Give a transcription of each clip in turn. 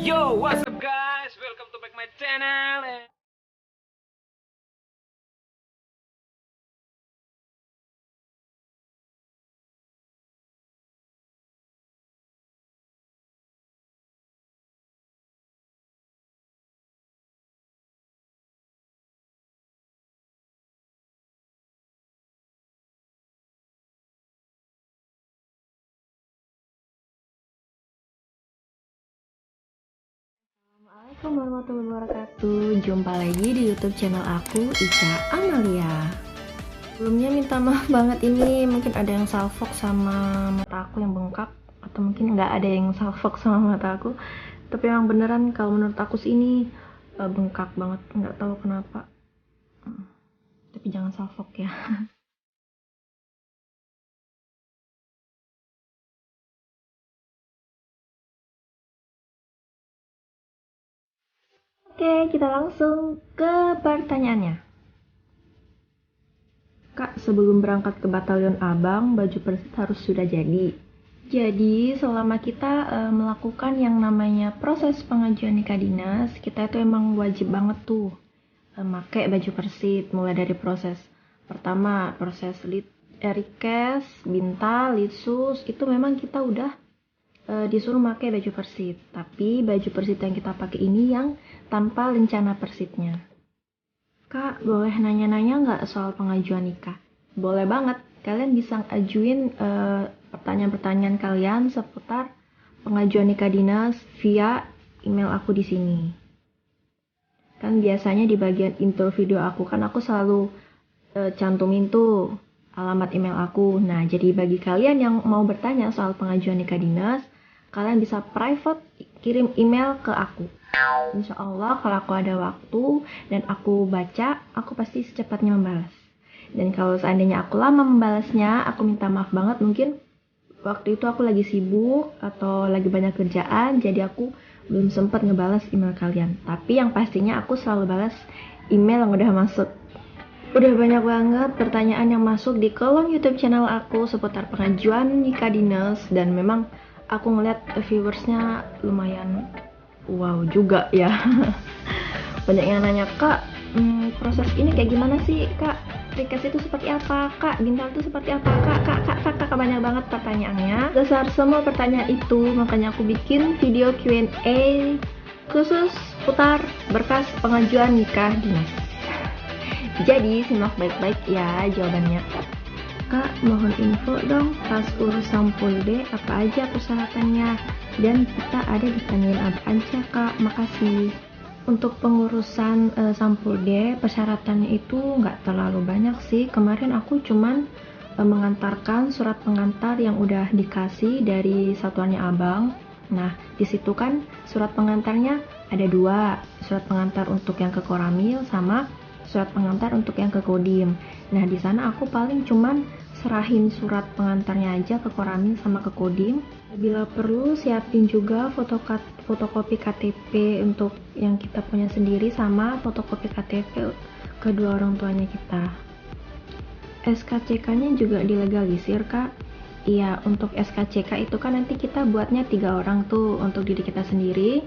Yo, what's up guys? Welcome to back my channel. Assalamualaikum warahmatullahi wabarakatuh. Jumpa lagi di YouTube channel aku, Ica Amalia. Sebelumnya minta maaf banget, ini mungkin ada yang salfok sama mata aku yang bengkak, atau mungkin nggak ada yang salfok sama mata aku. Tapi emang beneran kalau menurut aku sih ini bengkak banget, nggak tahu kenapa. Tapi jangan salfok ya. Oke, kita langsung ke pertanyaannya. Kak, sebelum berangkat ke batalion Abang, baju Persib harus sudah jadi. Jadi, selama kita melakukan yang namanya proses pengajuan nikah dinas, kita itu emang wajib banget tuh pakai baju Persib, mulai dari proses pertama, proses request, bintal, litsus, itu memang kita udah disuruh pakai baju Persib. Tapi baju Persib yang kita pakai ini yang tanpa lencana Persibnya. Kak, boleh nanya-nanya nggak soal pengajuan nikah? Boleh banget. Kalian bisa ajuin pertanyaan-pertanyaan kalian seputar pengajuan nikah dinas via email aku di sini. Kan biasanya di bagian intro video aku kan aku selalu cantumin tuh alamat email aku. Nah, jadi bagi kalian yang mau bertanya soal pengajuan nikah dinas, kalian bisa private kirim email ke aku. Insya Allah kalau aku ada waktu dan aku baca, aku pasti secepatnya membalas. Dan kalau seandainya aku lama membalasnya, aku minta maaf banget, mungkin waktu itu aku lagi sibuk atau lagi banyak kerjaan, jadi aku belum sempat ngebalas email kalian. Tapi yang pastinya aku selalu balas email yang udah masuk. Udah banyak banget pertanyaan yang masuk di kolom YouTube channel aku seputar pengajuan nikah dinas, dan memang aku ngeliat viewersnya lumayan wow juga ya. Banyak yang nanya, Kak, proses ini kayak gimana sih, Kak? Request itu seperti apa, Kak? Bintal itu seperti apa, Kak? Banyak banget pertanyaannya. Dasar semua pertanyaan itu, makanya aku bikin video Q&A khusus putar berkas pengajuan nikah dinas. Jadi simak baik-baik ya jawabannya. Kak, mohon info dong pas urus sampul D apa aja persyaratannya, dan kita ada ditanyain apa aja, Kak, makasih. Untuk pengurusan sampul D, persyaratannya itu nggak terlalu banyak sih. Kemarin aku cuman mengantarkan surat pengantar yang udah dikasih dari satuannya Abang. Nah, disitu kan surat pengantarnya ada dua, surat pengantar untuk yang ke Koramil sama surat pengantar untuk yang ke Kodim. Nah, di sana aku paling cuman serahin surat pengantarnya aja ke Koramil sama ke Kodim. Bila perlu siapin juga fotokopi KTP untuk yang kita punya sendiri sama fotokopi KTP kedua orang tuanya kita. SKCK-nya juga dilegalisir, Kak. Iya, untuk SKCK itu kan nanti kita buatnya 3 orang tuh untuk diri kita sendiri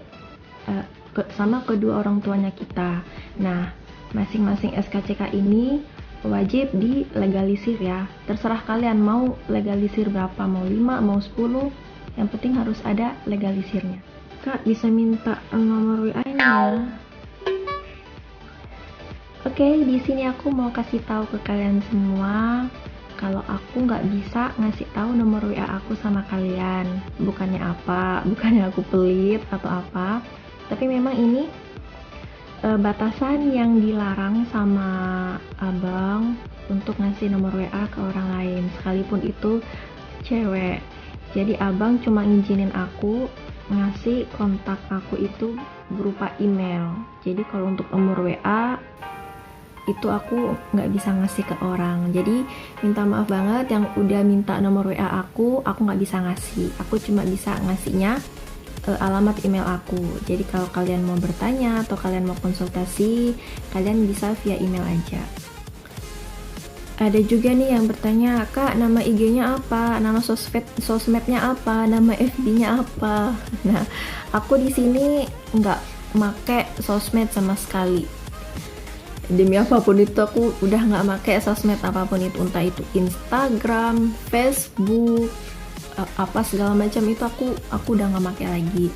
sama kedua orang tuanya kita. Nah, masing-masing SKCK ini wajib dilegalisir ya. Terserah kalian mau legalisir berapa, mau 5, mau 10, yang penting harus ada legalisirnya. Kak, bisa minta nomor WA-nya? Oke, di sini aku mau kasih tahu ke kalian semua kalau aku nggak bisa ngasih tahu nomor WA aku sama kalian. Bukannya apa, bukannya aku pelit atau apa, tapi memang ini batasan yang dilarang sama Abang untuk ngasih nomor WA ke orang lain, sekalipun itu cewek. Jadi Abang cuma ngizinin aku ngasih kontak aku itu berupa email. Jadi kalau untuk nomor WA itu aku nggak bisa ngasih ke orang. Jadi minta maaf banget yang udah minta nomor WA aku nggak bisa ngasih. Aku cuma bisa ngasihnya alamat email aku. Jadi kalau kalian mau bertanya atau kalian mau konsultasi, kalian bisa via email aja. Ada juga nih yang bertanya, Kak, nama IG-nya apa? Nama sosmednya apa? Nama FB-nya apa? Nah, aku di sini nggak make sosmed sama sekali. Demi apapun itu aku udah nggak make sosmed apapun itu, entah itu Instagram, Facebook, apa segala macam itu aku udah nggak make lagi.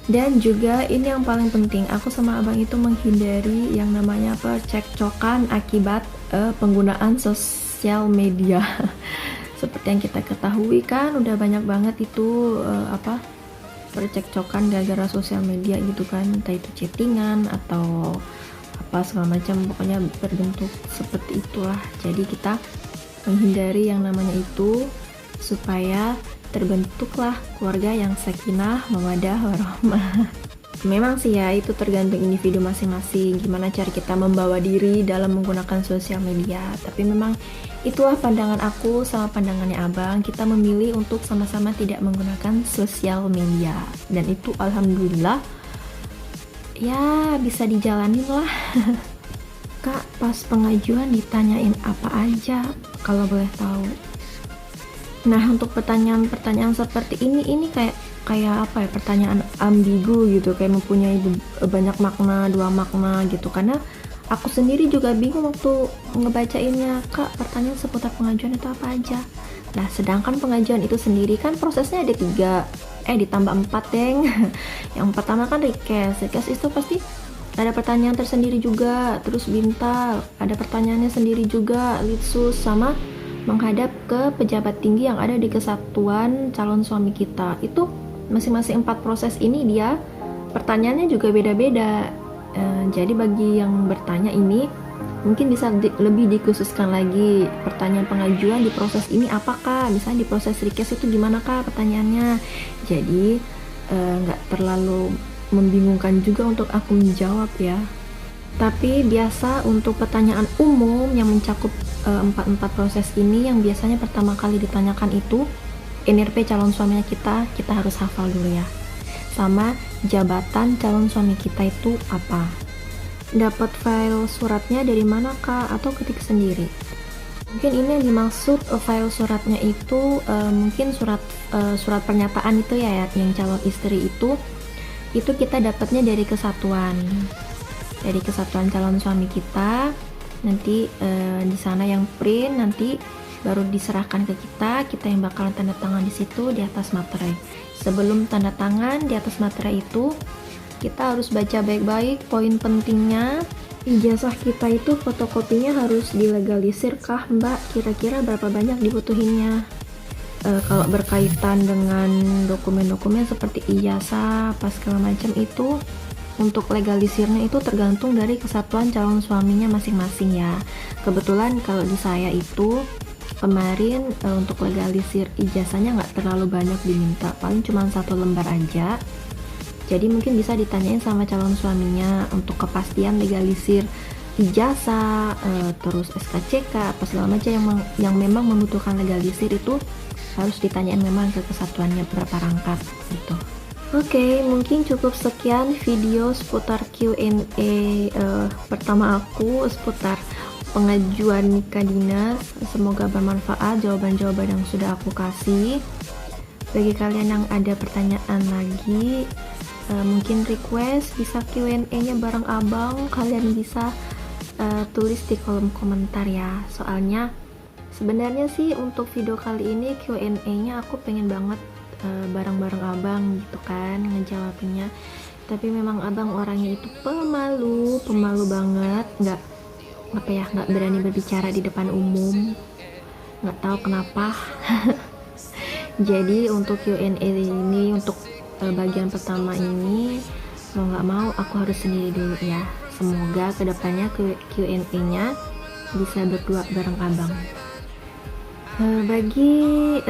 Dan juga ini yang paling penting, aku sama abang itu menghindari yang namanya percekcokan akibat penggunaan sosial media. Seperti yang kita ketahui kan udah banyak banget itu percekcokan gara-gara sosial media gitu kan, entah itu chattingan atau apa segala macam, pokoknya berbentuk seperti itulah. Jadi kita menghindari yang namanya itu supaya terbentuklah keluarga yang sakinah, mawaddah, warahmah. Memang sih ya, itu tergantung individu masing-masing gimana cara kita membawa diri dalam menggunakan sosial media. Tapi memang itulah pandangan aku sama pandangannya abang, kita memilih untuk sama-sama tidak menggunakan sosial media. Dan itu alhamdulillah ya bisa dijalanin lah. Kak, pas pengajuan ditanyain apa aja kalau boleh tahu? Nah, untuk pertanyaan seperti ini kayak apa ya, pertanyaan ambigu gitu, kayak mempunyai banyak makna, dua makna gitu. Karena aku sendiri juga bingung waktu ngebacainnya, Kak, pertanyaan seputar pengajuan itu apa aja. Nah, sedangkan pengajuan itu sendiri kan prosesnya ada 3, ditambah 4 deng. Yang pertama kan request itu pasti ada pertanyaan tersendiri juga, terus bintal, ada pertanyaannya sendiri juga, litsus, sama menghadap ke pejabat tinggi yang ada di kesatuan calon suami kita. Itu masing-masing 4 proses ini dia pertanyaannya juga beda-beda. Jadi bagi yang bertanya ini mungkin bisa lebih dikhususkan lagi, pertanyaan pengajuan di proses ini apakah, misalnya di proses request itu gimana Kak pertanyaannya. Jadi nggak terlalu membingungkan juga untuk aku menjawab ya. Tapi biasa untuk pertanyaan umum yang mencakup 4 proses ini, yang biasanya pertama kali ditanyakan itu NRP calon suaminya kita harus hafal dulu ya. Sama jabatan calon suami kita itu apa. Dapat file suratnya dari mana Kak, atau ketik sendiri? Mungkin ini yang dimaksud file suratnya itu mungkin surat pernyataan itu ya, yang calon istri itu kita dapatnya dari kesatuan calon suami kita. Nanti di sana yang print, nanti baru diserahkan ke kita yang bakalan tanda tangan di situ di atas materai. Sebelum tanda tangan di atas materai itu, kita harus baca baik-baik poin pentingnya. Ijazah kita itu fotokopinya harus dilegalisir kah Mbak? Kira-kira berapa banyak dibutuhinnya? Kalau berkaitan dengan dokumen-dokumen seperti ijazah, apa segala macam itu, untuk legalisirnya itu tergantung dari kesatuan calon suaminya masing-masing ya. Kebetulan kalau di saya itu kemarin untuk legalisir ijazahnya nggak terlalu banyak diminta, paling cuma 1 lembar aja. Jadi mungkin bisa ditanyain sama calon suaminya untuk kepastian legalisir ijazah, terus SKCK apa segala macam yang memang membutuhkan legalisir itu harus ditanyain memang ke kesatuannya berapa rangkap gitu. Oke, mungkin cukup sekian video seputar Q&A pertama aku seputar pengajuan nikah dinas. Semoga bermanfaat jawaban-jawaban yang sudah aku kasih. Bagi kalian yang ada pertanyaan lagi, mungkin request bisa Q&A-nya bareng abang, kalian bisa tulis di kolom komentar ya. Soalnya sebenarnya sih untuk video kali ini Q&A-nya aku pengen banget bareng-bareng abang gitu kan ngejawabinnya, tapi memang abang orangnya itu pemalu banget, nggak berani berbicara di depan umum, nggak tahu kenapa. Jadi untuk Q&A ini, untuk bagian pertama ini mau nggak mau aku harus sendiri dulu ya. Semoga kedepannya Q&A-nya bisa berdua bareng abang. Bagi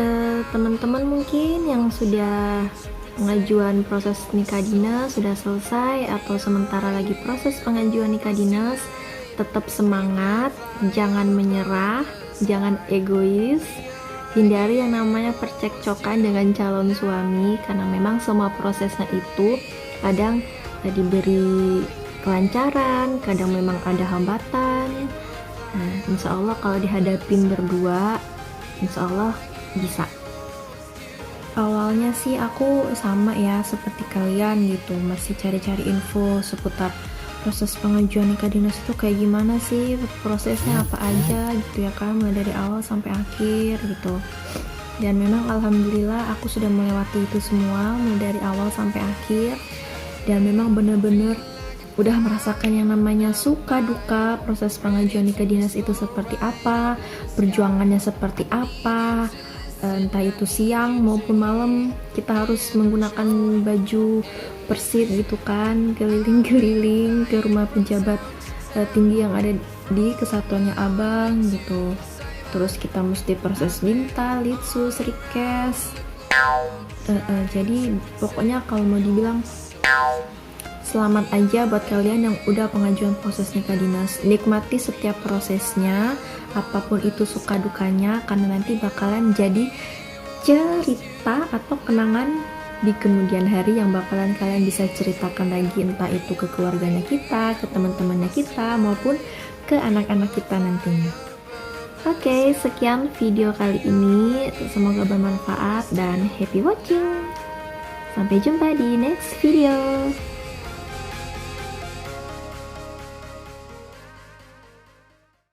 teman-teman mungkin yang sudah pengajuan proses nikah dinas sudah selesai atau sementara lagi proses pengajuan nikah dinas, tetap semangat, jangan menyerah, jangan egois, hindari yang namanya percekcokan dengan calon suami, karena memang semua prosesnya itu kadang diberi kelancaran, kadang memang ada hambatan. Nah, insya Allah kalau dihadapin berdua, insya Allah bisa. Awalnya sih aku sama ya seperti kalian gitu, masih cari-cari info seputar proses pengajuan nikah dinas itu kayak gimana sih, prosesnya apa aja gitu ya kan, mulai dari awal sampai akhir gitu. Dan memang alhamdulillah aku sudah melewati itu semua mulai dari awal sampai akhir, dan memang benar-benar udah merasakan yang namanya suka duka proses pengajuan nikah dinas itu seperti apa, perjuangannya seperti apa. Entah itu siang maupun malam kita harus menggunakan baju persit gitu kan, keliling-keliling ke rumah pejabat tinggi yang ada di kesatuannya Abang gitu. Terus kita mesti proses minta, litsus, rikes. Jadi pokoknya kalau mau dibilang selamat aja buat kalian yang udah pengajuan proses nikah dinas. Nikmati setiap prosesnya, apapun itu suka dukanya, karena nanti bakalan jadi cerita atau kenangan di kemudian hari yang bakalan kalian bisa ceritakan lagi, entah itu ke keluarganya kita, ke teman-temannya kita, maupun ke anak-anak kita nantinya. Oke, sekian video kali ini, semoga bermanfaat dan happy watching. Sampai jumpa di next video.